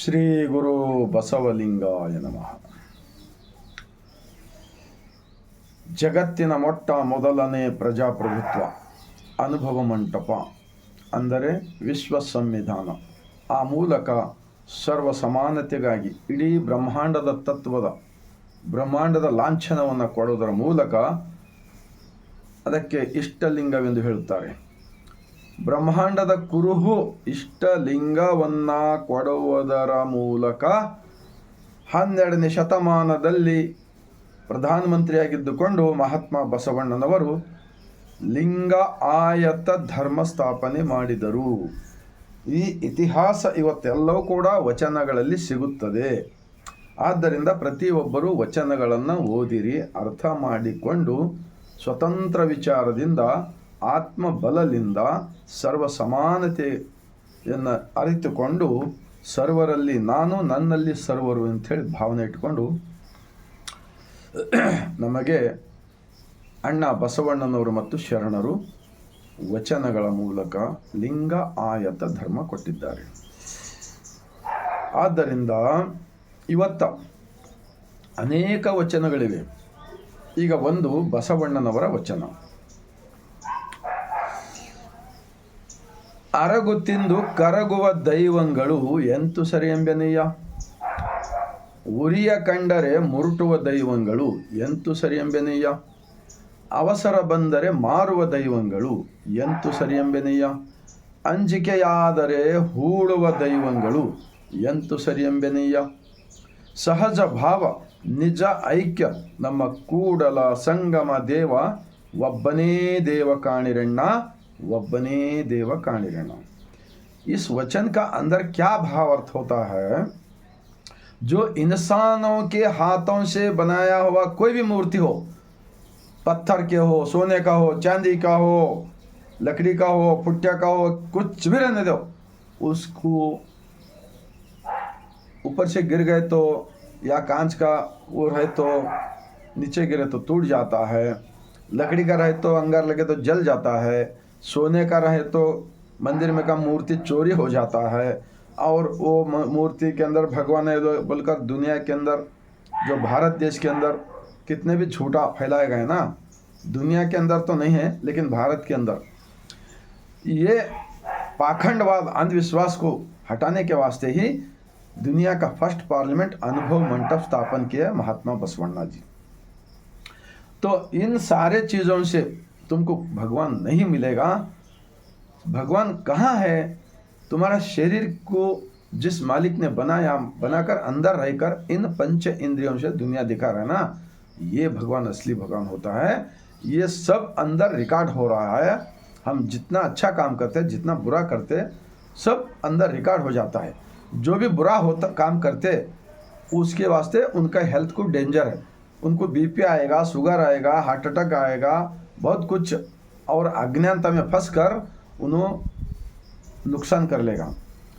ಶ್ರೀ ಗುರು ಬಸವಲಿಂಗಾಯ ನಮಃ. ಜಗತ್ತಿನ ಮೊಟ್ಟ ಮೊದಲನೇ ಪ್ರಜಾಪ್ರಭುತ್ವ ಅನುಭವ ಮಂಟಪ ಅಂದರೆ ವಿಶ್ವ ಸಂವಿಧಾನ. ಆ ಮೂಲಕ ಸರ್ವ ಸಮಾನತೆಗಾಗಿ ಇಡೀ ಬ್ರಹ್ಮಾಂಡದ ಲಾಂಛನವನ್ನು ಕೊಡುವುದರ ಮೂಲಕ ಅದಕ್ಕೆ ಇಷ್ಟಲಿಂಗವೆಂದು ಹೇಳುತ್ತಾರೆ. ಬ್ರಹ್ಮಾಂಡದ ಕುರುಹು ಇಷ್ಟಲಿಂಗವನ್ನು ಕೊಡುವುದರ ಮೂಲಕ 12ನೇ ಶತಮಾನದಲ್ಲಿ ಪ್ರಧಾನಮಂತ್ರಿಯಾಗಿದ್ದುಕೊಂಡು ಮಹಾತ್ಮ ಬಸವಣ್ಣನವರು ಲಿಂಗ ಆಯತ ಧರ್ಮ ಸ್ಥಾಪನೆ ಮಾಡಿದರು. ಈ ಇತಿಹಾಸ ಇವತ್ತೆಲ್ಲವೂ ಕೂಡ ವಚನಗಳಲ್ಲಿ ಸಿಗುತ್ತದೆ. ಆದ್ದರಿಂದ ಪ್ರತಿಯೊಬ್ಬರೂ ವಚನಗಳನ್ನು ಓದಿರಿ, ಅರ್ಥ ಮಾಡಿಕೊಂಡು ಸ್ವತಂತ್ರ ವಿಚಾರದಿಂದ ಆತ್ಮಬಲದಿಂದ ಸರ್ವ ಸಮಾನತೆಯನ್ನು ಅರಿತುಕೊಂಡು ಸರ್ವರಲ್ಲಿ ನಾನು ನನ್ನಲ್ಲಿ ಸರ್ವರು ಅಂಥೇಳಿ ಭಾವನೆ ಇಟ್ಕೊಂಡು ನಮಗೆ ಅಣ್ಣ ಬಸವಣ್ಣನವರು ಮತ್ತು ಶರಣರು ವಚನಗಳ ಮೂಲಕ ಲಿಂಗ ಆಯತ ಧರ್ಮ ಕೊಟ್ಟಿದ್ದಾರೆ. ಆದ್ದರಿಂದ ಇವತ್ತ ಅನೇಕ ವಚನಗಳಿವೆ. ಈಗ ಒಂದು ಬಸವಣ್ಣನವರ ವಚನ. ಅರಗು ತಿಂದು ಕರಗುವ ದೈವಂಗಳು ಎಂತು ಸರಿ ಎಂಬೆನೆಯ, ಉರಿಯ ಕಂಡರೆ ಮುರುಟುವ ದೈವಂಗಳು ಎಂತು ಸರಿ ಎಂಬೆನೆಯ, ಅವಸರ ಬಂದರೆ ಮಾರುವ ದೈವಂಗಳು ಎಂತು ಸರಿ ಎಂಬೆನೆಯ, ಅಂಜಿಕೆಯಾದರೆ ಹೂಳುವ ದೈವಂಗಳು ಎಂತು ಸರಿ ಎಂಬೆನೆಯ, ಸಹಜ ಭಾವ ನಿಜ ಐಕ್ಯ ನಮ್ಮ ಕೂಡಲ ಸಂಗಮ ದೇವ ಒಬ್ಬನೇ ದೇವ ಕಾಣಿರಣ್ಣ, ಒಬ್ಬನೇ देव काणिरण। इस वचन का अंदर क्या भाव अर्थ होता है? जो इंसानों के हाथों से बनाया हुआ कोई भी मूर्ति हो, पत्थर के हो, सोने का हो, चांदी का हो, लकड़ी का हो, पुट्टिया का हो, कुछ भी रहने दो, उसको ऊपर से गिर गए तो या कांच का वो रहे तो नीचे गिरे तो टूट जाता है, लकड़ी का रहे तो अंगार लगे तो जल जाता है, सोने का रहे तो मंदिर में का मूर्ति चोरी हो जाता है, और वो मूर्ति के अंदर भगवान है बोलकर दुनिया के अंदर जो भारत देश के अंदर कितने भी झूठा फैलाए गए ना, दुनिया के अंदर तो नहीं है लेकिन भारत के अंदर ये पाखंडवाद अंधविश्वास को हटाने के वास्ते ही दुनिया का फर्स्ट पार्लियामेंट अनुभव मंडप स्थापन किया महात्मा बसवण्णा जी। तो इन सारे चीज़ों से तुमको भगवान नहीं मिलेगा। भगवान कहाँ है? तुम्हारा शरीर को जिस मालिक ने बनाकर अंदर रहकर इन पंच इंद्रियों से दुनिया दिखा रहा है ना, ये भगवान असली भगवान होता है। ये सब अंदर रिकॉर्ड हो रहा है। हम जितना अच्छा काम करते, जितना बुरा करते, सब अंदर रिकॉर्ड हो जाता है। जो भी बुरा होता काम करते उसके वास्ते उनका हेल्थ को डेंजर है, उनको बीपी आएगा, शुगर आएगा, हार्ट अटैक आएगा, बहुत कुछ, और अज्ञानता में फंस कर उन्हें नुकसान कर लेगा।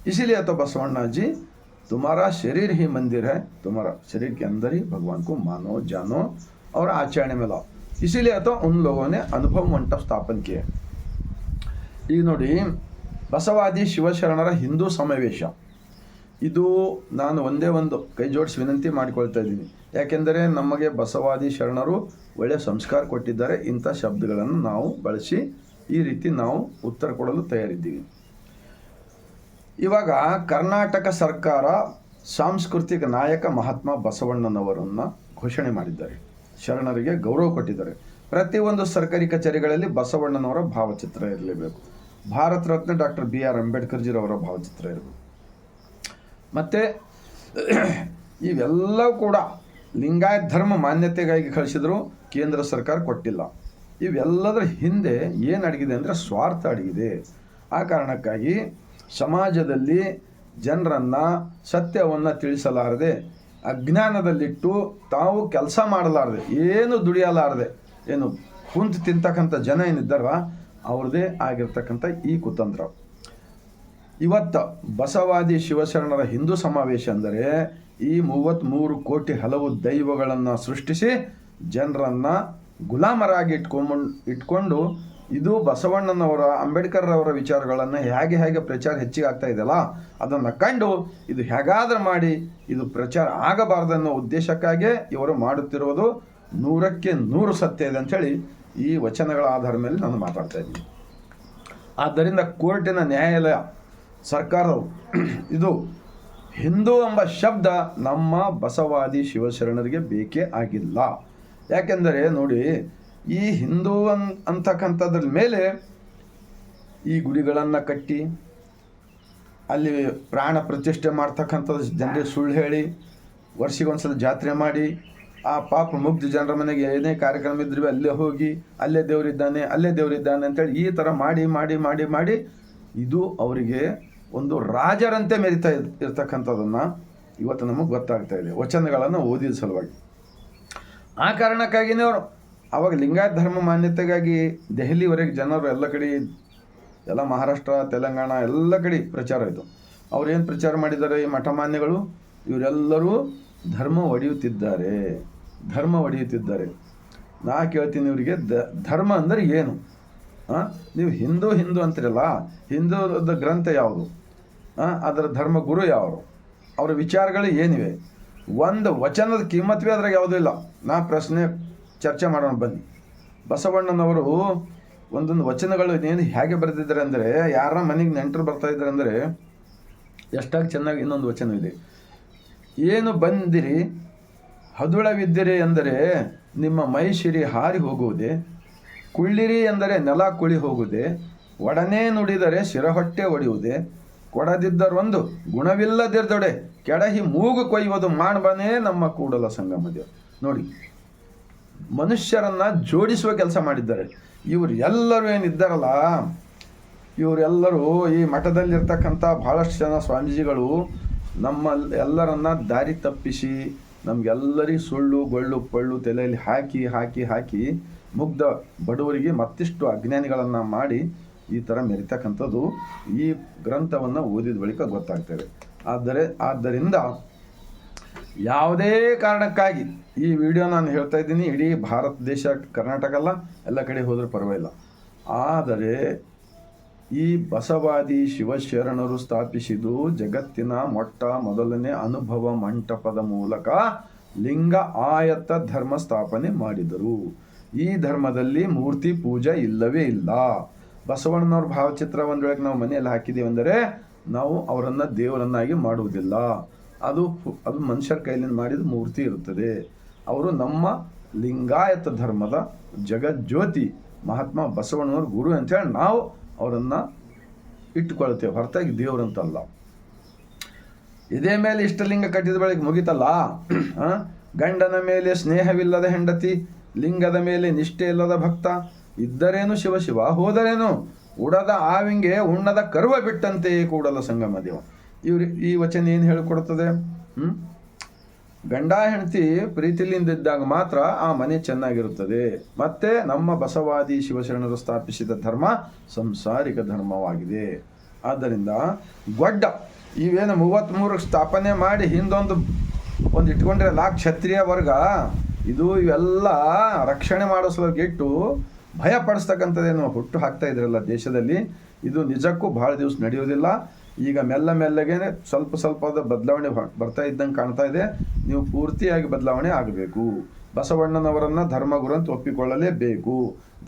इसीलिए तो बसवण्णा जी तुम्हारा शरीर ही मंदिर है, तुम्हारा शरीर के अंदर ही भगवान को मानो, जानो और आचरण में लाओ। इसीलिए तो उन लोगों ने अनुभव मंडप स्थापन किए। ಈಗ ನೋಡಿ, ಬಸವಾದಿ ಶಿವಶರಣರ ಹಿಂದೂ ಸಮಾವೇಶ ಇದು ನಾನು ಒಂದೇ ಒಂದು ಕೈ ಜೋಡಿಸಿ ವಿನಂತಿ ಮಾಡಿಕೊಳ್ತಾ ಇದ್ದೀನಿ. ಯಾಕೆಂದರೆ ನಮಗೆ ಬಸವಾದಿ ಶರಣರು ಒಳ್ಳೆಯ ಸಂಸ್ಕಾರ ಕೊಟ್ಟಿದ್ದಾರೆ. ಇಂಥ ಶಬ್ದಗಳನ್ನು ನಾವು ಬಳಸಿ ಈ ರೀತಿ ನಾವು ಉತ್ತರ ಕೊಡಲು ತಯಾರಿದ್ದೀವಿ. ಇವಾಗ ಕರ್ನಾಟಕ ಸರ್ಕಾರ ಸಾಂಸ್ಕೃತಿಕ ನಾಯಕ ಮಹಾತ್ಮ ಬಸವಣ್ಣನವರನ್ನು ಘೋಷಣೆ ಮಾಡಿದ್ದಾರೆ. ಶರಣರಿಗೆ ಗೌರವ ಕೊಟ್ಟಿದ್ದಾರೆ. ಪ್ರತಿಯೊಂದು ಸರ್ಕಾರಿ ಕಚೇರಿಗಳಲ್ಲಿ ಬಸವಣ್ಣನವರ ಭಾವಚಿತ್ರ ಇರಲೇಬೇಕು. ಭಾರತ ರತ್ನ ಡಾಕ್ಟರ್ BR ಅಂಬೇಡ್ಕರ್ ಜಿರವರ ಭಾವಚಿತ್ರ ಇರಬೇಕು. ಮತ್ತು ಇವೆಲ್ಲವೂ ಕೂಡ ಲಿಂಗಾಯತ ಧರ್ಮ ಮಾನ್ಯತೆಗಾಗಿ ಕಳಿಸಿದ್ರು, ಕೇಂದ್ರ ಸರ್ಕಾರ ಕೊಟ್ಟಿಲ್ಲ. ಇವೆಲ್ಲದರ ಹಿಂದೆ ಏನು ಅಡಗಿದೆ ಅಂದರೆ ಸ್ವಾರ್ಥ ಅಡಗಿದೆ. ಆ ಕಾರಣಕ್ಕಾಗಿ ಸಮಾಜದಲ್ಲಿ ಜನರನ್ನು ಸತ್ಯವನ್ನು ತಿಳಿಸಲಾರದೆ, ಅಜ್ಞಾನದಲ್ಲಿಟ್ಟು ತಾವು ಕೆಲಸ ಮಾಡಲಾರದೆ, ಏನು ದುಡಿಯಲಾರದೆ, ಏನು ಕುಂತು ತಿಂತಕ್ಕಂಥ ಜನ ಏನಿದ್ದಾರ ಅವ್ರದ್ದೇ ಆಗಿರ್ತಕ್ಕಂಥ ಈ ಕುತಂತ್ರ. ಇವತ್ತು ಬಸವಾದಿ ಶಿವಶರಣರ ಹಿಂದೂ ಸಮಾವೇಶ ಅಂದರೆ ಈ 33 ಕೋಟಿ ಹಲವು ದೈವಗಳನ್ನು ಸೃಷ್ಟಿಸಿ ಜನರನ್ನು ಗುಲಾಮರಾಗಿ ಇಟ್ಕೊಂಡು ಇದು ಬಸವಣ್ಣನವರ ಅಂಬೇಡ್ಕರ್ ಅವರ ವಿಚಾರಗಳನ್ನು ಹೇಗೆ ಪ್ರಚಾರ ಹೆಚ್ಚಿಗೆ ಆಗ್ತಾ ಇದೆಯಲ್ಲ ಅದನ್ನು ಕಂಡು ಇದು ಹೇಗಾದರೂ ಮಾಡಿ ಇದು ಪ್ರಚಾರ ಆಗಬಾರ್ದನ್ನೋ ಉದ್ದೇಶಕ್ಕಾಗಿ ಇವರು ಮಾಡುತ್ತಿರುವುದು 100ಕ್ಕೆ 100 ಸತ್ಯ ಇದೆ ಅಂಥೇಳಿ ಈ ವಚನಗಳ ಆಧಾರದ ಮೇಲೆ ನಾನು ಮಾತಾಡ್ತಾ ಇದ್ದೀನಿ. ಆದ್ದರಿಂದ ಕೋರ್ಟಿನ ನ್ಯಾಯಾಲಯ ಸರ್ಕಾರವು ಇದು ಹಿಂದೂ ಎಂಬ ಶಬ್ದ ನಮ್ಮ ಬಸವಾದಿ ಶಿವಶರಣರಿಗೆ ಬೇಕೇ ಆಗಿಲ್ಲ. ಯಾಕೆಂದರೆ ನೋಡಿ, ಈ ಹಿಂದೂ ಅಂತಕ್ಕಂಥದ್ರ ಮೇಲೆ ಈ ಗುಡಿಗಳನ್ನು ಕಟ್ಟಿ ಅಲ್ಲಿ ಪ್ರಾಣ ಪ್ರತಿಷ್ಠೆ ಮಾಡ್ತಕ್ಕಂಥದ್ದು ಜನರಿಗೆ ಸುಳ್ಳು ಹೇಳಿ ವರ್ಷಿಗೊಂದ್ಸಲ ಜಾತ್ರೆ ಮಾಡಿ ಆ ಪಾಪ ಮುಗ್ಧ ಜನರ ಮನೆಗೆ ಏನೇ ಕಾರ್ಯಕ್ರಮ ಇದ್ರೂ ಅಲ್ಲೇ ಹೋಗಿ ಅಲ್ಲೇ ದೇವರಿದ್ದಾನೆ ಅಂತೇಳಿ ಈ ಥರ ಮಾಡಿ ಇದು ಅವರಿಗೆ ಒಂದು ರಾಜರಂತೆ ಮೆರಿತಾ ಇರ್ತಕ್ಕಂಥದ್ದನ್ನು ಇವತ್ತು ನಮಗೆ ಗೊತ್ತಾಗ್ತಾ ಇದೆ ವಚನಗಳನ್ನು ಓದಿದ ಸಲುವಾಗಿ. ಆ ಕಾರಣಕ್ಕಾಗಿಯೇ ಅವರು ಆವಾಗ ಲಿಂಗಾಯತ ಧರ್ಮ ಮಾನ್ಯತೆಗಾಗಿ ದೆಹಲಿವರೆಗೆ ಜನರು ಎಲ್ಲ ಕಡೆ, ಎಲ್ಲ ಮಹಾರಾಷ್ಟ್ರ, ತೆಲಂಗಾಣ ಎಲ್ಲ ಕಡೆ ಪ್ರಚಾರ ಆಯಿತು. ಅವ್ರೇನು ಪ್ರಚಾರ ಮಾಡಿದ್ದಾರೆ ಈ ಮಠಮಾನ್ಯಗಳು? ಇವರೆಲ್ಲರೂ ಧರ್ಮ ಒಡೆಯುತ್ತಿದ್ದಾರೆ. ನಾ ಕೇಳ್ತೀನಿ ಇವರಿಗೆ, ಧರ್ಮ ಅಂದರೆ ಏನು? ನೀವು ಹಿಂದೂ ಅಂತೀರಲ್ಲ, ಹಿಂದೂದ ಗ್ರಂಥ ಯಾವುದು? ಅದರ ಧರ್ಮ ಗುರು ಯಾರು? ಅವರ ವಿಚಾರಗಳು ಏನಿವೆ? ಒಂದು ವಚನದ ಕಿಮ್ಮತ್ವೇ ಅದ್ರಾಗ ಯಾವುದೂ ಇಲ್ಲ. ನಾ ಪ್ರಶ್ನೆ ಚರ್ಚೆ ಮಾಡೋಣ ಬನ್ನಿ. ಬಸವಣ್ಣನವರು ಒಂದೊಂದು ವಚನಗಳು ಏನು ಹೇಗೆ ಬರೆದಿದ್ದಾರೆ ಅಂದರೆ, ಯಾರ ಮನೆಗೆ ನೆಂಟರು ಬರ್ತಾ ಇದ್ದಾರೆ ಅಂದರೆ ಎಷ್ಟಾಗಿ ಚೆನ್ನಾಗಿ ಇನ್ನೊಂದು ವಚನ ಇದೆ. ಏನು ಬಂದಿರಿ ಹದುಳವಿದ್ದಿರಿ ಎಂದರೆ ನಿಮ್ಮ ಮೈ ಶಿರಿ ಹಾರಿ ಹೋಗುವುದೇ, ಕುಳ್ಳಿರಿ ಎಂದರೆ ನೆಲ ಕುಳಿ ಹೋಗುವುದೇ, ಒಡನೆ ನುಡಿದರೆ ಶಿರಹೊಟ್ಟೆ ಒಡೆಯುವುದೇ, ಕೊಡದಿದ್ದರೊಂದು ಗುಣವಿಲ್ಲದಿರ್ದೊಡೆ ಕೆಡಹಿ ಮೂಗು ಕೊಯ್ಯುವುದು ಮಾಡ್ಬನೇ ನಮ್ಮ ಕೂಡಲ ಸಂಗಮ ದೇವ. ನೋಡಿ, ಮನುಷ್ಯರನ್ನು ಜೋಡಿಸುವ ಕೆಲಸ ಮಾಡಿದ್ದಾರೆ. ಇವರು ಎಲ್ಲರೂ ಏನಿದ್ದಾರಲ್ಲ, ಇವರೆಲ್ಲರೂ ಈ ಮಠದಲ್ಲಿರ್ತಕ್ಕಂಥ ಭಾಳಷ್ಟು ಜನ ಸ್ವಾಮೀಜಿಗಳು ನಮ್ಮ ಎಲ್ಲರನ್ನ ದಾರಿ ತಪ್ಪಿಸಿ ನಮಗೆಲ್ಲರಿಗೆ ಸುಳ್ಳು ಗೊಳ್ಳು ಪಳ್ಳು ತಲೆಯಲ್ಲಿ ಹಾಕಿ ಮುಗ್ಧ ಬಡವರಿಗೆ ಮತ್ತಿಷ್ಟು ಅಜ್ಞಾನಿಗಳನ್ನು ಮಾಡಿ ಈ ಥರ ಮೆರಿತಕ್ಕಂಥದ್ದು ಈ ಗ್ರಂಥವನ್ನು ಓದಿದ ಬಳಿಕ ಗೊತ್ತಾಗ್ತದೆ. ಆದ್ದರಿಂದ ಯಾವುದೇ ಕಾರಣಕ್ಕಾಗಿ ಈ ವಿಡಿಯೋ ನಾನು ಹೇಳ್ತಾ ಇದ್ದೀನಿ, ಇಡೀ ಭಾರತ ದೇಶ, ಕರ್ನಾಟಕ ಅಲ್ಲ, ಎಲ್ಲ ಕಡೆ ಹೋದರೂ ಪರವಾಗಿಲ್ಲ. ಆದರೆ ಈ ಬಸವಾದಿ ಶಿವಶರಣರು ಸ್ಥಾಪಿಸಿದ್ದು ಜಗತ್ತಿನ ಮೊದಲನೇ ಅನುಭವ ಮಂಟಪದ ಮೂಲಕ ಲಿಂಗ ಆಯತ್ತ ಧರ್ಮ ಸ್ಥಾಪನೆ ಮಾಡಿದರು. ಈ ಧರ್ಮದಲ್ಲಿ ಮೂರ್ತಿ ಪೂಜೆ ಇಲ್ಲವೇ ಇಲ್ಲ. ಬಸವಣ್ಣನವ್ರ ಭಾವಚಿತ್ರ ಒಂದು ವೇಳೆ ನಾವು ಮನೆಯಲ್ಲಿ ಹಾಕಿದ್ದೀವಿ ಅಂದರೆ ನಾವು ಅವರನ್ನು ದೇವರನ್ನಾಗಿ ಮಾಡುವುದಿಲ್ಲ. ಅದು ಮನುಷ್ಯರ ಕೈಲಿಂದ ಮಾಡಿದ ಮೂರ್ತಿ ಇರುತ್ತದೆ. ಅವರು ನಮ್ಮ ಲಿಂಗಾಯತ ಧರ್ಮದ ಜಗಜ್ಯೋತಿ ಮಹಾತ್ಮ ಬಸವಣ್ಣನವ್ರ ಗುರು ಅಂತೇಳಿ ನಾವು ಅವರನ್ನು ಇಟ್ಟುಕೊಳ್ತೇವೆ, ಹೊರತಾಗಿ ದೇವರಂತಲ್ಲ. ಇದೇ ಮೇಲೆ ಇಷ್ಟಲಿಂಗ ಕಟ್ಟಿದ ಬಳಿಕ ಮುಗಿತಲ್ಲ. ಗಂಡನ ಮೇಲೆ ಸ್ನೇಹವಿಲ್ಲದ ಹೆಂಡತಿ, ಲಿಂಗದ ಮೇಲೆ ನಿಷ್ಠೆ ಇಲ್ಲದ ಭಕ್ತ, ಇದ್ದರೇನು ಶಿವ ಹೋದರೇನು ಉಡದ ಆವಿಂಗೆ ಉಣ್ಣದ ಕರುವ ಬಿಟ್ಟಂತೆ ಕೂಡಲ ಸಂಗಮ ದೇವ. ಈ ವಚನ ಏನು ಹೇಳಿಕೊಡ್ತದೆ? ಗಂಡ ಹೆಂಡತಿ ಪ್ರೀತಿಲಿಂದಿದ್ದಾಗ ಮಾತ್ರ ಆ ಮನೆ ಚೆನ್ನಾಗಿರುತ್ತದೆ. ಮತ್ತೆ ನಮ್ಮ ಬಸವಾದಿ ಶಿವಶರಣರು ಸ್ಥಾಪಿಸಿದ ಧರ್ಮ ಸಂಸಾರಿಕ ಧರ್ಮವಾಗಿದೆ. ಆದ್ದರಿಂದ ಗೊಡ್ಡ ಇವೇನು 33 ಸ್ಥಾಪನೆ ಮಾಡಿ ಹಿಂದೊಂದು ಇಟ್ಕೊಂಡ್ರಲ್ಲ ಕ್ಷತ್ರಿಯ ವರ್ಗ, ಇವೆಲ್ಲ ರಕ್ಷಣೆ ಮಾಡೋ ಸಲುವಾಗಿಟ್ಟು ಭಯ ಪಡಿಸ್ತಕ್ಕಂಥದ್ದೇನು ಹುಟ್ಟು ಹಾಕ್ತಾ ಇದ್ರಲ್ಲ ದೇಶದಲ್ಲಿ, ಇದು ನಿಜಕ್ಕೂ ಭಾಳ ದಿವಸ ನಡೆಯೋದಿಲ್ಲ. ಈಗ ಮೆಲ್ಲಗೆ ಸ್ವಲ್ಪ ಬದಲಾವಣೆ ಬರ್ತಾ ಇದ್ದಂಗೆ ಕಾಣ್ತಾ ಇದೆ. ನೀವು ಪೂರ್ತಿಯಾಗಿ ಬದಲಾವಣೆ ಆಗಬೇಕು. ಬಸವಣ್ಣನವರನ್ನು ಧರ್ಮಗುರು ಅಂತ ಒಪ್ಪಿಕೊಳ್ಳಲೇಬೇಕು.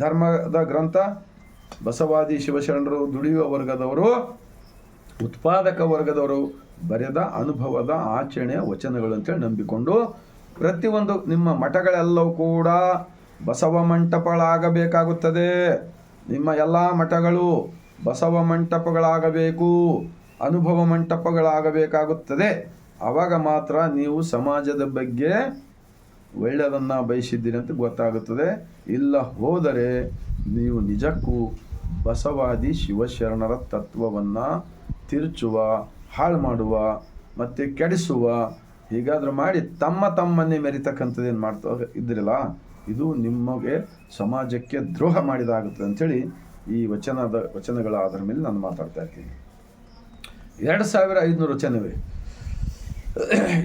ಧರ್ಮದ ಗ್ರಂಥ ಬಸವಾದಿ ಶಿವಶರಣರು, ದುಡಿಯುವ ವರ್ಗದವರು, ಉತ್ಪಾದಕ ವರ್ಗದವರು ಬರೆದ ಅನುಭವದ ಆಚರಣೆಯ ವಚನಗಳು ಅಂತೇಳಿ ನಂಬಿಕೊಂಡು ಪ್ರತಿಯೊಂದು ನಿಮ್ಮ ಮಠಗಳೆಲ್ಲವೂ ಕೂಡ ಬಸವ ಮಂಟಪಗಳಾಗಬೇಕಾಗುತ್ತದೆ. ನಿಮ್ಮ ಎಲ್ಲ ಮಠಗಳು ಬಸವ ಮಂಟಪಗಳಾಗಬೇಕು, ಅನುಭವ ಮಂಟಪಗಳಾಗಬೇಕಾಗುತ್ತದೆ. ಆವಾಗ ಮಾತ್ರ ನೀವು ಸಮಾಜದ ಬಗ್ಗೆ ಒಳ್ಳೆಯದನ್ನು ಬಯಸಿದ್ದೀರಿ ಅಂತ ಗೊತ್ತಾಗುತ್ತದೆ. ಇಲ್ಲ ಹೋದರೆ ನೀವು ನಿಜಕ್ಕೂ ಬಸವಾದಿ ಶಿವಶರಣರ ತತ್ವವನ್ನು ತಿರುಚುವ, ಹಾಳು ಮಾಡುವ ಮತ್ತು ಕೆಡಿಸುವ, ಹೀಗಾದರೂ ಮಾಡಿ ತಮ್ಮನ್ನೇ ಮೆರಿತಕ್ಕಂಥದ್ದೇನು ಮಾಡ್ತಾ ಇದ್ದಿರಲ್ಲ, ಇದು ನಿಮಗೆ ಸಮಾಜಕ್ಕೆ ದ್ರೋಹ ಮಾಡಿದಾಗುತ್ತದೆ ಅಂಥೇಳಿ ಈ ವಚನಗಳ ಆಧಾರ ಮೇಲೆ ನಾನು ಮಾತಾಡ್ತಾ ಇರ್ತೀನಿ. 2500 ವಚನವೇ.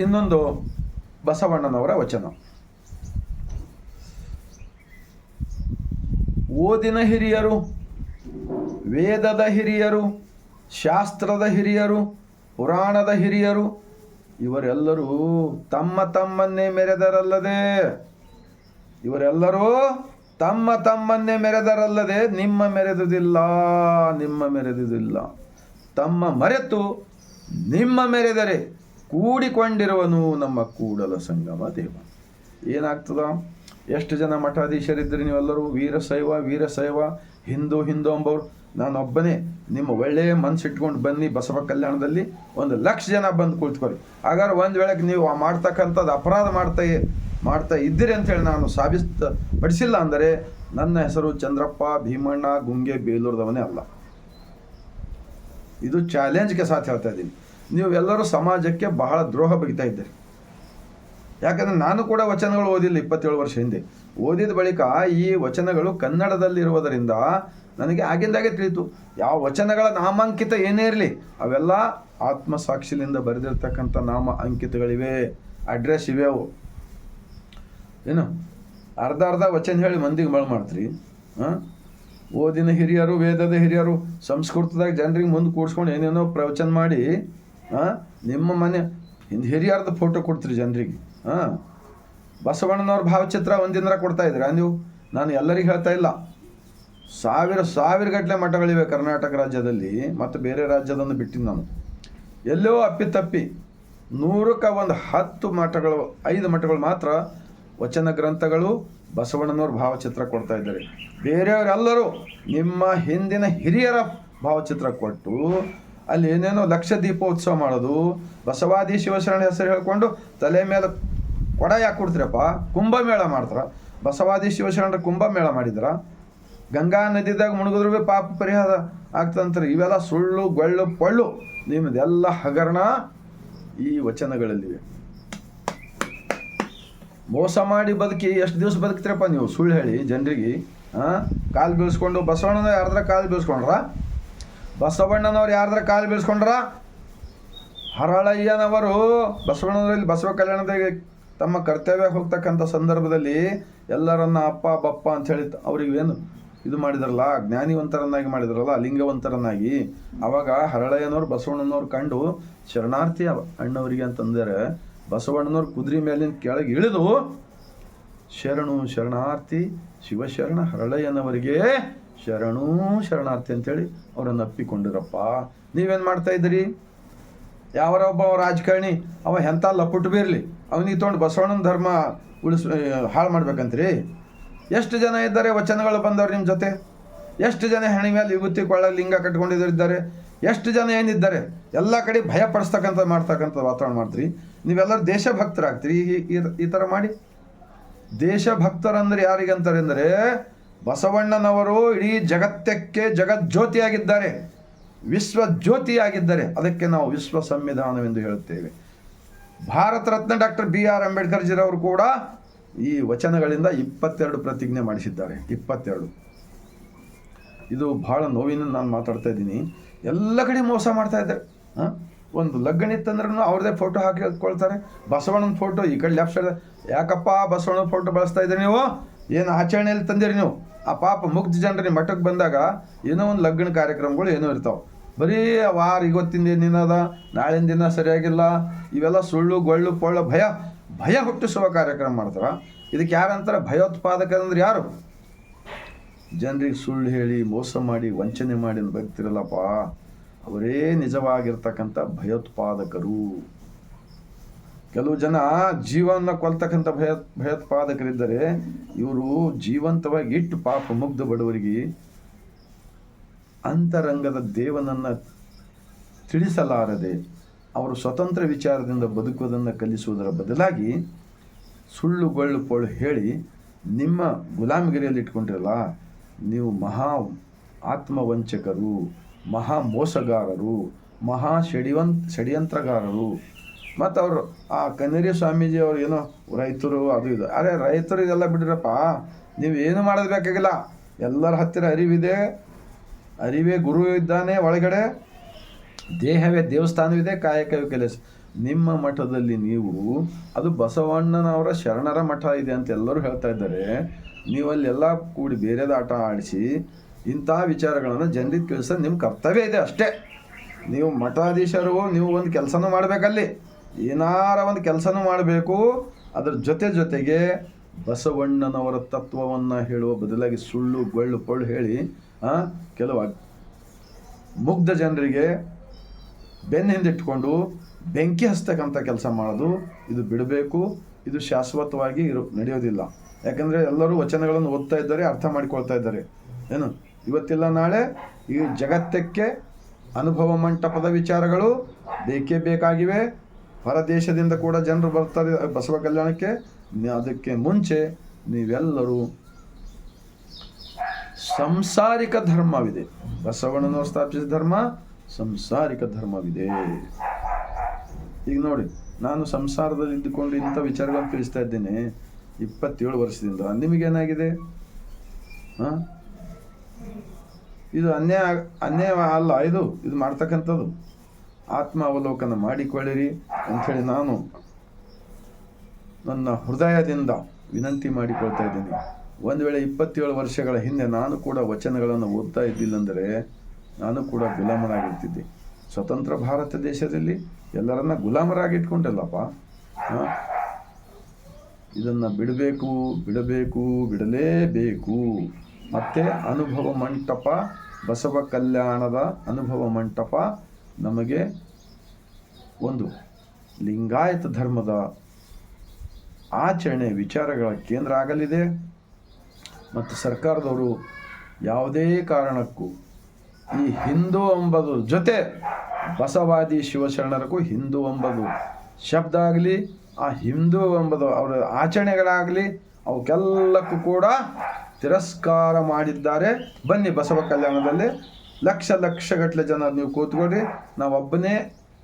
ಇನ್ನೊಂದು ಬಸವಣ್ಣನವರ ವಚನ. ಓದಿನ ಹಿರಿಯರು, ವೇದದ ಹಿರಿಯರು, ಶಾಸ್ತ್ರದ ಹಿರಿಯರು, ಪುರಾಣದ ಹಿರಿಯರು ಇವರೆಲ್ಲರೂ ತಮ್ಮ ತಮ್ಮನ್ನೇ ಮೆರೆದರಲ್ಲದೆ, ಇವರೆಲ್ಲರೂ ತಮ್ಮ ತಮ್ಮನ್ನೇ ಮೆರೆದರಲ್ಲದೆ ನಿಮ್ಮ ಮೆರೆದುದಿಲ್ಲ. ತಮ್ಮ ಮರೆತು ನಿಮ್ಮ ಮೆರೆದರೆ ಕೂಡಿಕೊಂಡಿರುವನು ನಮ್ಮ ಕೂಡಲ ಸಂಗಮ ದೇವ. ಏನಾಗ್ತದ? ಎಷ್ಟು ಜನ ಮಠಾಧೀಶರಿದ್ದರೆ ನೀವೆಲ್ಲರೂ ವೀರಶೈವ ಹಿಂದೂ ಅಂಬೋರು. ನಾನೊಬ್ಬನೇ ನಿಮ್ಮ ಒಳ್ಳೆಯ ಮನಸ್ಸಿಟ್ಕೊಂಡು ಬನ್ನಿ ಬಸವ ಕಲ್ಯಾಣದಲ್ಲಿ 1,00,000 ಜನ ಬಂದು ಕುಳಿತುಕೊಳ್ಳಿ. ಹಾಗಾದ್ರೆ ಒಂದು ವೇಳೆಗೆ ನೀವು ಮಾಡ್ತಕ್ಕಂಥದ್ದು ಅಪರಾಧ ಮಾಡ್ತಾ ಇದ್ದೀರಿ ಅಂತೇಳಿ ನಾನು ಪಡಿಸಿಲ್ಲ ಅಂದರೆ ನನ್ನ ಹೆಸರು ಚಂದ್ರಪ್ಪ ಭೀಮಣ್ಣ ಗುಂಗೆ ಬೇಲೂರದವನೇ ಅಲ್ಲ. ಇದು ಚಾಲೆಂಜ್ಗೆ ಸಾಥ್ ಹೇಳ್ತಾ ಇದ್ದೀನಿ. ನೀವು ಎಲ್ಲರೂ ಸಮಾಜಕ್ಕೆ ಬಹಳ ದ್ರೋಹ ಬಗಿತಾ ಇದ್ದೀರಿ. ಯಾಕಂದರೆ ನಾನು ಕೂಡ ವಚನಗಳು ಓದಿಲ್ಲ 27 ವರ್ಷ ಹಿಂದೆ. ಓದಿದ ಬಳಿಕ ಈ ವಚನಗಳು ಕನ್ನಡದಲ್ಲಿರುವುದರಿಂದ ನನಗೆ ಆಗಿಂದಾಗೆ ತಿಳಿತು. ಯಾವ ವಚನಗಳ ನಾಮಾಂಕಿತ ಏನೇ ಇರಲಿ ಅವೆಲ್ಲ ಆತ್ಮಸಾಕ್ಷಿಲಿಂದ ಬರೆದಿರ್ತಕ್ಕಂಥ ನಾಮ ಅಂಕಿತಗಳಿವೆ, ಅಡ್ರೆಸ್ ಇವೆ. ಅವು ಏನು ಅರ್ಧ ವಚನ ಹೇಳಿ ಮಂದಿಗೆ ಮಳೆ ಮಾಡ್ತೀರಿ. ಓದಿನ ಹಿರಿಯರು, ವೇದದ ಹಿರಿಯರು, ಸಂಸ್ಕೃತದಾಗ ಜನರಿಗೆ ಮುಂದೆ ಕೂಡ್ಸ್ಕೊಂಡು ಏನೇನೋ ಪ್ರವಚನ ಮಾಡಿ ನಿಮ್ಮ ಮನೆ ಹಿರಿಯರ್ದು ಫೋಟೋ ಕೊಡ್ತೀರಿ ಜನರಿಗೆ. ಬಸವಣ್ಣನವ್ರ ಭಾವಚಿತ್ರ ಒಂದಿನ ಕೊಡ್ತಾ ಇದ್ದೀರಾ ನೀವು? ನಾನು ಎಲ್ಲರಿಗೆ ಹೇಳ್ತಾ ಇಲ್ಲ. ಸಾವಿರ ಗಟ್ಟಲೆ ಮಠಗಳಿವೆ ಕರ್ನಾಟಕ ರಾಜ್ಯದಲ್ಲಿ, ಮತ್ತು ಬೇರೆ ರಾಜ್ಯದನ್ನು ಬಿಟ್ಟಿದ್ದು ನಾನು. ಎಲ್ಲೋ ಅಪ್ಪಿತಪ್ಪಿ 100ಕ್ಕೆ 10 ಮಠಗಳು 5 ಮಠಗಳು ಮಾತ್ರ ವಚನ ಗ್ರಂಥಗಳು ಬಸವಣ್ಣನವ್ರ ಭಾವಚಿತ್ರ ಕೊಡ್ತಾ ಇದ್ದಾರೆ. ಬೇರೆಯವರೆಲ್ಲರೂ ನಿಮ್ಮ ಹಿಂದಿನ ಹಿರಿಯರ ಭಾವಚಿತ್ರ ಕೊಟ್ಟು ಅಲ್ಲಿ ಏನೇನೋ ಲಕ್ಷ ದೀಪೋತ್ಸವ ಮಾಡೋದು, ಬಸವಾದಿ ಶಿವಶರಣ ಹೆಸರು ಹೇಳ್ಕೊಂಡು ತಲೆ ಮೇಲೆ ಕೊಡ ಯಾಕೆ ಕೊಡ್ತೀರಪ್ಪ? ಕುಂಭಮೇಳ ಮಾಡ್ತಾರ. ಬಸವಾದಿ ಶಿವಶರಣರ ಕುಂಭಮೇಳ ಮಾಡಿದ್ರ. ಗಂಗಾ ನದಿದಾಗ ಮುಳುಗಿದ್ರು ಪಾಪ ಪರಿಹಾರ ಆಗ್ತಂತಾರೆ. ಇವೆಲ್ಲ ಸುಳ್ಳು ಗೊಳ್ಳು ಪೊಳ್ಳು, ನಿಮ್ಮದೆಲ್ಲ ಹಗರಣ ಈ ವಚನಗಳಲ್ಲಿವೆ. ಮೋಸ ಮಾಡಿ ಬದುಕಿ ಎಷ್ಟು ದಿವಸ ಬದುಕ್ತೀರಪ್ಪ ನೀವು? ಸುಳ್ಳು ಹೇಳಿ ಜನರಿಗೆ ಕಾಲು ಬೀಳ್ಸ್ಕೊಂಡು. ಬಸವಣ್ಣನವ್ರು ಯಾರ್ದ್ರ ಕಾಲು ಬೀಳ್ಸ್ಕೊಂಡ್ರ? ಬಸವಣ್ಣನವ್ರು ಯಾರ್ದ್ರ ಕಾಲು ಬೀಳ್ಸ್ಕೊಂಡ್ರ? ಹರಳಯ್ಯನವರು ಬಸವಣ್ಣನವರಲ್ಲಿ ಬಸವ ಕಲ್ಯಾಣದಾಗ ತಮ್ಮ ಕರ್ತವ್ಯ ಹೋಗ್ತಕ್ಕಂಥ ಸಂದರ್ಭದಲ್ಲಿ ಎಲ್ಲರನ್ನ ಅಪ್ಪ ಬಪ್ಪ ಅಂಥೇಳಿ ಅವ್ರಿಗೆ ಏನು ಇದು ಮಾಡಿದ್ರಲ್ಲ, ಜ್ಞಾನಿವಂತರನ್ನಾಗಿ ಮಾಡಿದ್ರಲ್ಲ, ಲಿಂಗವಂತರನ್ನಾಗಿ. ಆವಾಗ ಹರಳಯ್ಯನವ್ರು ಬಸವಣ್ಣನವ್ರು ಕಂಡು ಶರಣಾರ್ಥಿ ಅಣ್ಣವರಿಗೆ ಅಂತಂದರೆ ಬಸವಣ್ಣನವ್ರು ಕುದುರೆ ಮೇಲಿನ ಕೆಳಗೆ ಇಳಿದು ಶರಣಾರ್ಥಿ ಶಿವಶರಣ ಹರಳಯ್ಯನವರಿಗೆ ಶರಣಾರ್ಥಿ ಅಂತೇಳಿ ಅವರನ್ನು ಅಪ್ಪಿಕೊಂಡಿರಪ್ಪ. ನೀವೇನು ಮಾಡ್ತಾ ಇದ್ದೀರಿ? ಯಾವರೊಬ್ಬ ರಾಜಕಾರಣಿ ಅವ ಎಂಥ ಲಪುಟ್ಟು ಬೀರಲಿ ಅವನಿಗೆ ತೊಗೊಂಡು ಬಸವಣ್ಣನ ಧರ್ಮ ಹಾಳು ಮಾಡ್ಬೇಕಂತ್ರಿ? ಎಷ್ಟು ಜನ ಇದ್ದಾರೆ ವಚನಗಳು ಬಂದವ್ರು ನಿಮ್ಮ ಜೊತೆ? ಎಷ್ಟು ಜನ ಹೆಣಿ ಮೇಲೆ ವಿಭೂತಿ ಕೊಳ್ಳ ಲಿಂಗ ಕಟ್ಕೊಂಡಿದ್ದಾರೆ? ಎಷ್ಟು ಜನ ಏನಿದ್ದಾರೆ? ಎಲ್ಲ ಕಡೆ ಭಯ ಮಾಡ್ತಕ್ಕಂಥ ವಾತಾವರಣ ಮಾಡ್ತೀರಿ. ನೀವೆಲ್ಲರೂ ದೇಶಭಕ್ತರಾಗ್ತೀರಿ ಈ ಥರ ಮಾಡಿ. ದೇಶಭಕ್ತರಂದ್ರೆ ಯಾರಿಗಂತಾರೆ ಅಂದರೆ ಬಸವಣ್ಣನವರು ಇಡೀ ಜಗತ್ತಕ್ಕೆ ಜಗಜ್ಯೋತಿಯಾಗಿದ್ದಾರೆ, ವಿಶ್ವಜ್ಯೋತಿಯಾಗಿದ್ದಾರೆ. ಅದಕ್ಕೆ ನಾವು ವಿಶ್ವ ಸಂವಿಧಾನವೆಂದು ಹೇಳುತ್ತೇವೆ. ಭಾರತ ರತ್ನ ಡಾಕ್ಟರ್ BR ಅಂಬೇಡ್ಕರ್ ಜಿರವರು ಕೂಡ ಈ ವಚನಗಳಿಂದ 22 ಪ್ರತಿಜ್ಞೆ ಮಾಡಿಸಿದ್ದಾರೆ. 22. ಇದು ಭಾಳ ನೋವಿನ ನಾನು ಮಾತಾಡ್ತಾ ಇದ್ದೀನಿ. ಎಲ್ಲ ಕಡೆ ಮೋಸ ಮಾಡ್ತಾ ಇದ್ದಾರೆ. ಒಂದು ಲಗ್ನ ಇತ್ತಂದ್ರೂ ಅವ್ರದ್ದೇ ಫೋಟೋ ಹಾಕಿಕೊಳ್ತಾರೆ. ಬಸವಣ್ಣನ ಫೋಟೋ ಈ ಕಡೆ ಲೆಫ್ಟ್ ಸೈಡ್. ಯಾಕಪ್ಪ ಬಸವಣ್ಣನ ಫೋಟೋ ಬಳಸ್ತಾ ಇದ್ದೀರಿ ನೀವು? ಏನು ಆಚರಣೆಯಲ್ಲಿ ತಂದಿರಿ ನೀವು? ಆ ಪಾಪ ಮುಗ್ಧ ಜನರಿಗೆ ಮಠಕ್ಕೆ ಬಂದಾಗ ಏನೋ ಒಂದು ಲಗ್ನ ಕಾರ್ಯಕ್ರಮಗಳು ಏನೋ ಇರ್ತಾವೆ. ಬರೀ ವಾರ ಇವತ್ತಿನ ದಿನದ ನಾಳಿನ ದಿನ ಸರಿಯಾಗಿಲ್ಲ, ಇವೆಲ್ಲ ಸುಳ್ಳು ಗೊಳ್ಳು ಪೊಳ್ಳು ಭಯ ಹುಟ್ಟಿಸುವ ಕಾರ್ಯಕ್ರಮ ಮಾಡ್ತಾರೆ. ಇದಕ್ಕೆ ಯಾರಂತಾರೆ? ಭಯೋತ್ಪಾದಕರಂದ್ರೆ ಯಾರು? ಜನರಿಗೆ ಸುಳ್ಳು ಹೇಳಿ ಮೋಸ ಮಾಡಿ ವಂಚನೆ ಮಾಡಿ ಬಗ್ತಿರಲ್ಲಪ್ಪ, ಅವರೇ ನಿಜವಾಗಿರ್ತಕ್ಕಂಥ ಭಯೋತ್ಪಾದಕರು. ಕೆಲವು ಜನ ಜೀವನ ಕೊಲ್ತಕ್ಕಂಥ ಭಯೋತ್ಪಾದಕರಿದ್ದರೆ, ಇವರು ಜೀವಂತವಾಗಿ ಇಟ್ಟು ಪಾಪ ಮುಗ್ಧ ಬಡವರಿಗೆ ಅಂತರಂಗದ ದೇವನನ್ನು ತಿಳಿಸಲಾರದೆ ಅವರು ಸ್ವತಂತ್ರ ವಿಚಾರದಿಂದ ಬದುಕುವುದನ್ನು ಕಲಿಸುವುದರ ಬದಲಾಗಿ ಸುಳ್ಳು ಗೊಳ್ಳು ಪೊಳ್ಳು ಹೇಳಿ ನಿಮ್ಮ ಗುಲಾಮಗಿರಿಯಲ್ಲಿ ಇಟ್ಕೊಂಡಿರಲ್ಲ. ನೀವು ಮಹಾ ಆತ್ಮವಂಚಕರು, ಮಹಾ ಮೋಸಗಾರರು, ಮಹಾ ಷಡ್ಯಂತ್ರಗಾರರು. ಮತ್ತು ಅವರು ಆ ಕನ್ನೇರಿ ಸ್ವಾಮೀಜಿ ಅವ್ರು ಏನೋ ರೈತರು ಅದು ಇದು. ಅರೆ ರೈತರು ಇದೆಲ್ಲ ಬಿಡ್ರಪ್ಪ, ನೀವು ಏನು ಮಾಡೋದು ಬೇಕಾಗಿಲ್ಲ. ಎಲ್ಲರ ಹತ್ತಿರ ಅರಿವೇ ಗುರು ಇದ್ದಾನೆ, ಒಳಗಡೆ ದೇಹವೇ ದೇವಸ್ಥಾನವಿದೆ, ಕಾಯಕವೇ ಕೆಲಸ. ನಿಮ್ಮ ಮಠದಲ್ಲಿ ನೀವು ಅದು ಬಸವಣ್ಣನವರ ಶರಣರ ಮಠ ಇದೆ ಅಂತ ಎಲ್ಲರೂ ಹೇಳ್ತಾ ಇದ್ದಾರೆ. ನೀವಲ್ಲೆಲ್ಲ ಕೂಡಿ ಬೇರೆದ ಆಟ ಆಡಿಸಿ ಇಂಥ ವಿಚಾರಗಳನ್ನು ಜನರಿಗೆ ತಿಳಿಸೋದು ನಿಮ್ಮ ಕರ್ತವ್ಯ ಇದೆ ಅಷ್ಟೇ. ನೀವು ಮಠಾಧೀಶರು, ನೀವು ಒಂದು ಕೆಲಸನೂ ಮಾಡಬೇಕಲ್ಲಿ, ಏನಾರ ಒಂದು ಕೆಲಸನೂ ಮಾಡಬೇಕು. ಅದರ ಜೊತೆಗೆ ಬಸವಣ್ಣನವರ ತತ್ವವನ್ನು ಹೇಳುವ ಬದಲಾಗಿ ಸುಳ್ಳು ಗೊಳ್ಳು ಪೊಳ್ಳು ಹೇಳಿ ಕೆಲವು ಮುಗ್ಧ ಜನರಿಗೆ ಬೆನ್ನು ಹಿಂದಿಟ್ಕೊಂಡು ಬೆಂಕಿ ಹಚ್ಚತಕ್ಕಂಥ ಕೆಲಸ ಮಾಡೋದು, ಇದು ಬಿಡಬೇಕು. ಇದು ಶಾಶ್ವತವಾಗಿ ನಡೆಯೋದಿಲ್ಲ. ಯಾಕಂದರೆ ಎಲ್ಲರೂ ವಚನಗಳನ್ನು ಓದ್ತಾ ಇದ್ದಾರೆ, ಅರ್ಥ ಮಾಡಿಕೊಳ್ತಾ ಇದ್ದಾರೆ. ಏನು ಇವತ್ತಿಲ್ಲ ನಾಳೆ ಈ ಜಗತ್ತಕ್ಕೆ ಅನುಭವ ಮಂಟಪದ ವಿಚಾರಗಳು ಬೇಕೇ ಬೇಕಾಗಿವೆ. ಹೊರದೇಶದಿಂದ ಕೂಡ ಜನರು ಬರ್ತಾರೆ ಬಸವ ಕಲ್ಯಾಣಕ್ಕೆ. ಅದಕ್ಕೆ ಮುಂಚೆ ನೀವೆಲ್ಲರೂ ಸಂಸಾರಿಕ ಧರ್ಮವಿದೆ. ಬಸವಣ್ಣನವರು ಸ್ಥಾಪಿಸಿದ ಧರ್ಮ ಸಂಸಾರಿಕ ಧರ್ಮವಿದೆ. ಈಗ ನೋಡಿ, ನಾನು ಸಂಸಾರದಲ್ಲಿ ಇದ್ದುಕೊಂಡು ಇಂಥ ವಿಚಾರಗಳನ್ನು ತಿಳಿಸ್ತಾ ಇದ್ದೇನೆ 27 ವರ್ಷದಿಂದ. ನಿಮಗೇನಾಗಿದೆ? ಇದು ಅನ್ಯಾಯ ಅಲ್ಲ, ಇದು ಮಾಡ್ತಕ್ಕಂಥದ್ದು. ಆತ್ಮ ಅವಲೋಕನ ಮಾಡಿಕೊಳ್ಳಿರಿ ಅಂಥೇಳಿ ನಾನು ನನ್ನ ಹೃದಯದಿಂದ ವಿನಂತಿ ಮಾಡಿಕೊಳ್ತಾ ಇದ್ದೀನಿ. ಒಂದು ವೇಳೆ 27 ವರ್ಷಗಳ ಹಿಂದೆ ನಾನು ಕೂಡ ವಚನಗಳನ್ನು ಓದ್ತಾ ಇದ್ದಿಲ್ಲಂದರೆ ನಾನು ಕೂಡ ಗುಲಾಮರಾಗಿರ್ತಿದ್ದೆ. ಸ್ವತಂತ್ರ ಭಾರತ ದೇಶದಲ್ಲಿ ಎಲ್ಲರನ್ನ ಗುಲಾಮರಾಗಿಟ್ಕೊಂಡಲ್ಲಪ್ಪ. ಇದನ್ನು ಬಿಡಲೇಬೇಕು. ಮತ್ತು ಅನುಭವ ಮಂಟಪ, ಬಸವ ಕಲ್ಯಾಣದ ಅನುಭವ ಮಂಟಪ ನಮಗೆ ಒಂದು ಲಿಂಗಾಯತ ಧರ್ಮದ ಆಚರಣೆ ವಿಚಾರಗಳ ಕೇಂದ್ರ ಆಗಲಿದೆ. ಮತ್ತು ಸರ್ಕಾರದವರು ಯಾವುದೇ ಕಾರಣಕ್ಕೂ ಈ ಹಿಂದೂ ಎಂಬುದು ಜೊತೆ ಬಸವಾದಿ ಶಿವಶರಣರಿಗೂ ಹಿಂದೂ ಎಂಬುದು ಶಬ್ದ ಆಗಲಿ, ಆ ಹಿಂದೂ ಎಂಬುದು ಅವರ ಆಚರಣೆಗಳಾಗಲಿ ಅವಕ್ಕೆಲ್ಲಕ್ಕೂ ಕೂಡ ತಿರಸ್ಕಾರ ಮಾಡಿದ್ದಾರೆ. ಬನ್ನಿ ಬಸವ ಕಲ್ಯಾಣದಲ್ಲಿ ಲಕ್ಷಗಟ್ಟಲೆ ಜನ ನೀವು ಕೂತ್ಕೊಳ್ರಿ, ನಾವೊಬ್ಬನೇ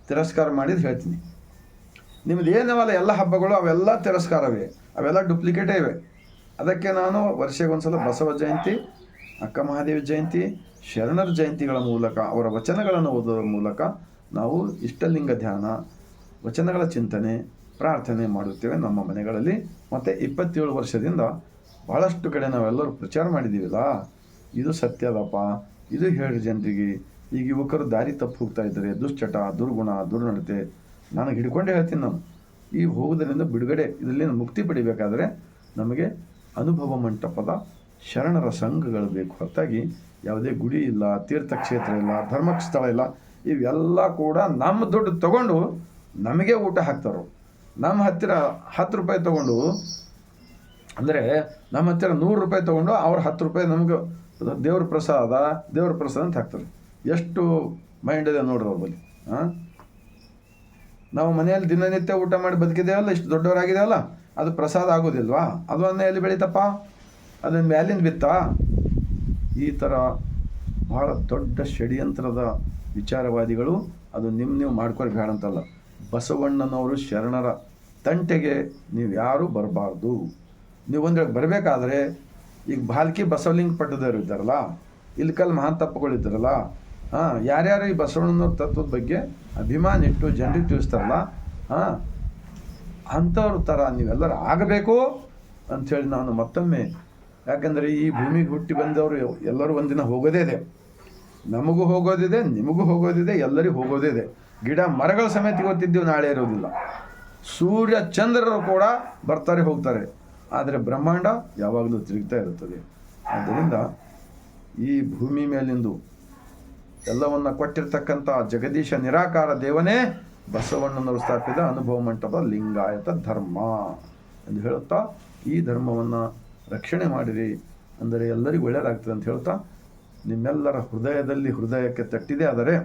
ತಿರಸ್ಕಾರ ಮಾಡಿದ್ದು ಹೇಳ್ತೀನಿ. ನಿಮ್ಮದು ಏನವಲ್ಲ ಎಲ್ಲ ಹಬ್ಬಗಳು ಅವೆಲ್ಲ ತಿರಸ್ಕಾರವೇ, ಅವೆಲ್ಲ ಡೂಪ್ಲಿಕೇಟೇ ಇವೆ. ಅದಕ್ಕೆ ನಾನು ವರ್ಷಗೊಂದ್ಸಲ ಬಸವ ಜಯಂತಿ, ಅಕ್ಕ ಮಹಾದೇವಿ ಜಯಂತಿ, ಶರಣರ ಜಯಂತಿಗಳ ಮೂಲಕ ಅವರ ವಚನಗಳನ್ನು ಓದೋದ್ರ ಮೂಲಕ ನಾವು ಇಷ್ಟಲಿಂಗ ಧ್ಯಾನ, ವಚನಗಳ ಚಿಂತನೆ, ಪ್ರಾರ್ಥನೆ ಮಾಡುತ್ತೇವೆ ನಮ್ಮ ಮನೆಗಳಲ್ಲಿ. ಮತ್ತು 27 ವರ್ಷದಿಂದ ಭಾಳಷ್ಟು ಕಡೆ ನಾವೆಲ್ಲರೂ ಪ್ರಚಾರ ಮಾಡಿದ್ದೀವಲ್ಲ, ಇದು ಸತ್ಯದಪ್ಪ, ಇದು ಹೇಳಿ ಜನರಿಗೆ. ಈಗ ಯುವಕರು ದಾರಿ ತಪ್ಪು ಹೋಗ್ತಾ ಇದ್ದಾರೆ, ದುಶ್ಚಟ, ದುರ್ಗುಣ, ದುರ್ನಡತೆ. ನನಗೆ ಹಿಡ್ಕೊಂಡೇ ಹೇಳ್ತೀನಿ ನಾನು, ಈ ಹೋಗೋದರಿಂದ ಬಿಡುಗಡೆ, ಇದರಲ್ಲಿ ಮುಕ್ತಿ ಪಡಿಬೇಕಾದರೆ ನಮಗೆ ಅನುಭವ ಮಂಟಪದ ಶರಣರ ಸಂಘಗಳು ಬೇಕು. ಹೊರತಾಗಿ ಯಾವುದೇ ಗುಡಿ ಇಲ್ಲ, ತೀರ್ಥಕ್ಷೇತ್ರ ಇಲ್ಲ, ಧರ್ಮಸ್ಥಳ ಇಲ್ಲ. ಇವೆಲ್ಲ ಕೂಡ ನಮ್ಮ ದುಡ್ಡು ತಗೊಂಡು ನಮಗೆ ಊಟ ಹಾಕ್ತಾರೋ. ನಮ್ಮ ಹತ್ತಿರ 10 ರೂಪಾಯಿ ತೊಗೊಂಡು, ಅಂದರೆ ನಮ್ಮ ಹತ್ತಿರ 100 ರೂಪಾಯಿ ತೊಗೊಂಡು ಅವ್ರು 10 ರೂಪಾಯಿ ನಮಗೆ ದೇವ್ರ ಪ್ರಸಾದ ಅಂತ ಹಾಕ್ತಾರೆ. ಎಷ್ಟು ಮೈಂಡ್ ಇದೆ ನೋಡ್ರಿ ಅವ್ರ ಬಳಿ. ನಾವು ಮನೆಯಲ್ಲಿ ದಿನನಿತ್ಯ ಊಟ ಮಾಡಿ ಬದುಕಿದ್ದೇವಲ್ಲ, ಇಷ್ಟು ದೊಡ್ಡವರಾಗಿದೆಯಲ್ಲ, ಅದು ಪ್ರಸಾದ ಆಗೋದಿಲ್ವಾ? ಅದು ಎಲ್ಲಿ ಬೆಳೀತಪ್ಪ? ಅದನ್ನ ಮ್ಯಾಲಿಂದ ಬಿತ್ತಾ? ಈ ಥರ ಭಾಳ ದೊಡ್ಡ ಷಡ್ಯಂತ್ರದ ವಿಚಾರವಾದಿಗಳು. ಅದು ನೀವು ಮಾಡ್ಕೊಳ್ಳಿ ಬೇಡ ಅಂತಲ್ಲ. ಬಸವಣ್ಣನವರು ಶರಣರ ತಂಟೆಗೆ ನೀವು ಯಾರೂ ಬರಬಾರ್ದು. ನೀವು ಒಂದು ಬರಬೇಕಾದ್ರೆ ಈಗ ಭಾಲ್ಕಿ ಬಸವಲಿಂಗ ಪಟ್ಟದವರು ಇದ್ದಾರಲ್ಲ, ಇಲ್ಕಲ್ ಮಹಾನ್ ತಪ್ಪುಗಳಿದ್ದಾರಲ್ಲ, ಯಾರ್ಯಾರು ಈ ಬಸವಣ್ಣನವ್ರ ತತ್ವದ ಬಗ್ಗೆ ಅಭಿಮಾನ ಇಟ್ಟು ಜನರಿಗೆ ತಿಳಿಸ್ತಾರಲ್ಲ, ಅಂಥವ್ರ ಥರ ನೀವೆಲ್ಲರೂ ಆಗಬೇಕು ಅಂಥೇಳಿ ನಾನು ಮತ್ತೊಮ್ಮೆ. ಯಾಕಂದರೆ ಈ ಭೂಮಿಗೆ ಹುಟ್ಟಿ ಬಂದವರು ಎಲ್ಲರೂ ಒಂದಿನ ಹೋಗೋದೇ ಇದೆ. ನಮಗೂ ಹೋಗೋದಿದೆ, ನಿಮಗೂ ಹೋಗೋದಿದೆ, ಎಲ್ಲರಿಗೂ ಹೋಗೋದೇ ಇದೆ. ಗಿಡ ಮರಗಳ ಸಮೇತ ಇವತ್ತಿದ್ದೀವಿ, ನಾಳೆ ಇರೋದಿಲ್ಲ. ಸೂರ್ಯ ಚಂದ್ರರು ಕೂಡ ಬರ್ತಾರೆ ಹೋಗ್ತಾರೆ, ಆದರೆ ಬ್ರಹ್ಮಾಂಡ ಯಾವಾಗಲೂ ತಿರುಗ್ತಾ ಇರುತ್ತದೆ. ಆದ್ದರಿಂದ ಈ ಭೂಮಿ ಮೇಲಿಂದು ಎಲ್ಲವನ್ನು ಕೊಟ್ಟಿರ್ತಕ್ಕಂಥ ಜಗದೀಶ ನಿರಾಕಾರ ದೇವನೇ ಬಸವಣ್ಣನವರು ಸ್ಥಾಪಿಸಿದ ಅನುಭವ ಮಂಟಪ ಲಿಂಗಾಯತ ಧರ್ಮ ಎಂದು ಹೇಳುತ್ತಾ, ಈ ಧರ್ಮವನ್ನು ರಕ್ಷಣೆ ಮಾಡಿರಿ ಅಂದರೆ ಎಲ್ಲರಿಗೂ ಒಳ್ಳೆಯದಾಗ್ತದೆ ಅಂತ ಹೇಳ್ತಾ, ನಿಮ್ಮೆಲ್ಲರ ಹೃದಯಕ್ಕೆ ತಟ್ಟಿದೆ ಆದರೆ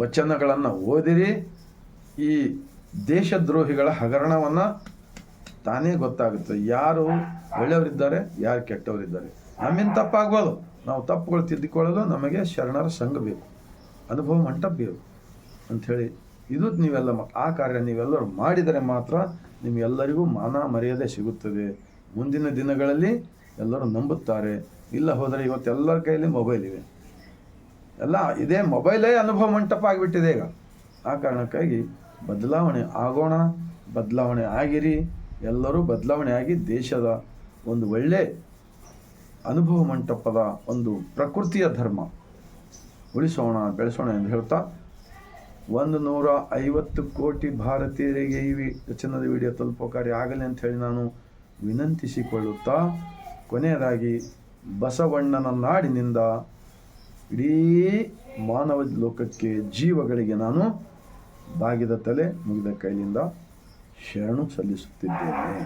ವಚನಗಳನ್ನು ಓದಿರಿ. ಈ ದೇಶದ್ರೋಹಿಗಳ ಹಗರಣವನ್ನು ತಾನೇ ಗೊತ್ತಾಗುತ್ತೆ, ಯಾರು ಒಳ್ಳೆಯವರಿದ್ದಾರೆ, ಯಾರು ಕೆಟ್ಟವರಿದ್ದಾರೆ. ನಮ್ಮಿಂದ ತಪ್ಪಾಗ್ಬೋದು, ನಾವು ತಪ್ಪುಗಳು ತಿದ್ದಿಕೊಳ್ಳಲು ನಮಗೆ ಶರಣರ ಸಂಘ ಬೇಕು, ಅನುಭವ ಮಂಟಪ ಬೇಕು ಅಂಥೇಳಿ. ಇದು ನೀವೆಲ್ಲ ಆ ಕಾರ್ಯ ನೀವೆಲ್ಲರೂ ಮಾಡಿದರೆ ಮಾತ್ರ ನಿಮಗೆಲ್ಲರಿಗೂ ಮಾನ ಮರ್ಯಾದೆ ಸಿಗುತ್ತದೆ. ಮುಂದಿನ ದಿನಗಳಲ್ಲಿ ಎಲ್ಲರೂ ನಂಬುತ್ತಾರೆ. ಇಲ್ಲ ಹೋದರೆ ಇವತ್ತು ಎಲ್ಲರ ಕೈಯಲ್ಲಿ ಮೊಬೈಲ್ ಇವೆ, ಎಲ್ಲ ಇದೇ ಮೊಬೈಲೇ ಅನುಭವ ಮಂಟಪ ಆಗಿಬಿಟ್ಟಿದೆ ಈಗ. ಆ ಕಾರಣಕ್ಕಾಗಿ ಬದಲಾವಣೆ ಆಗೋಣ, ಬದಲಾವಣೆ ಆಗಿರಿ. ಎಲ್ಲರೂ ಬದಲಾವಣೆ ಆಗಿ ದೇಶದ ಒಂದು ಒಳ್ಳೆ ಅನುಭವ ಮಂಟಪದ ಒಂದು ಪ್ರಕೃತಿಯ ಧರ್ಮ ಉಳಿಸೋಣ, ಬೆಳೆಸೋಣ ಎಂದು ಹೇಳ್ತಾ 150 ಕೋಟಿ ಭಾರತೀಯರಿಗೆ ಈ ವಚನದ ವಿಡಿಯೋ ತಲುಪೋಕಾರಿ ಆಗಲಿ ಅಂತ ಹೇಳಿ ನಾನು ವಿನಂತಿಸಿಕೊಳ್ಳುತ್ತಾ, ಕೊನೆಯದಾಗಿ ಬಸವಣ್ಣನ ನಾಡಿನಿಂದ ಇಡೀ ಮಾನವ ಲೋಕಕ್ಕೆ, ಜೀವಗಳಿಗೆ ನಾನು ಬಾಗಿದ ತಲೆ ಮುಗಿದ ಕೈಲಿಂದ ಶರಣು ಸಲ್ಲಿಸುತ್ತಿದ್ದೇನೆ.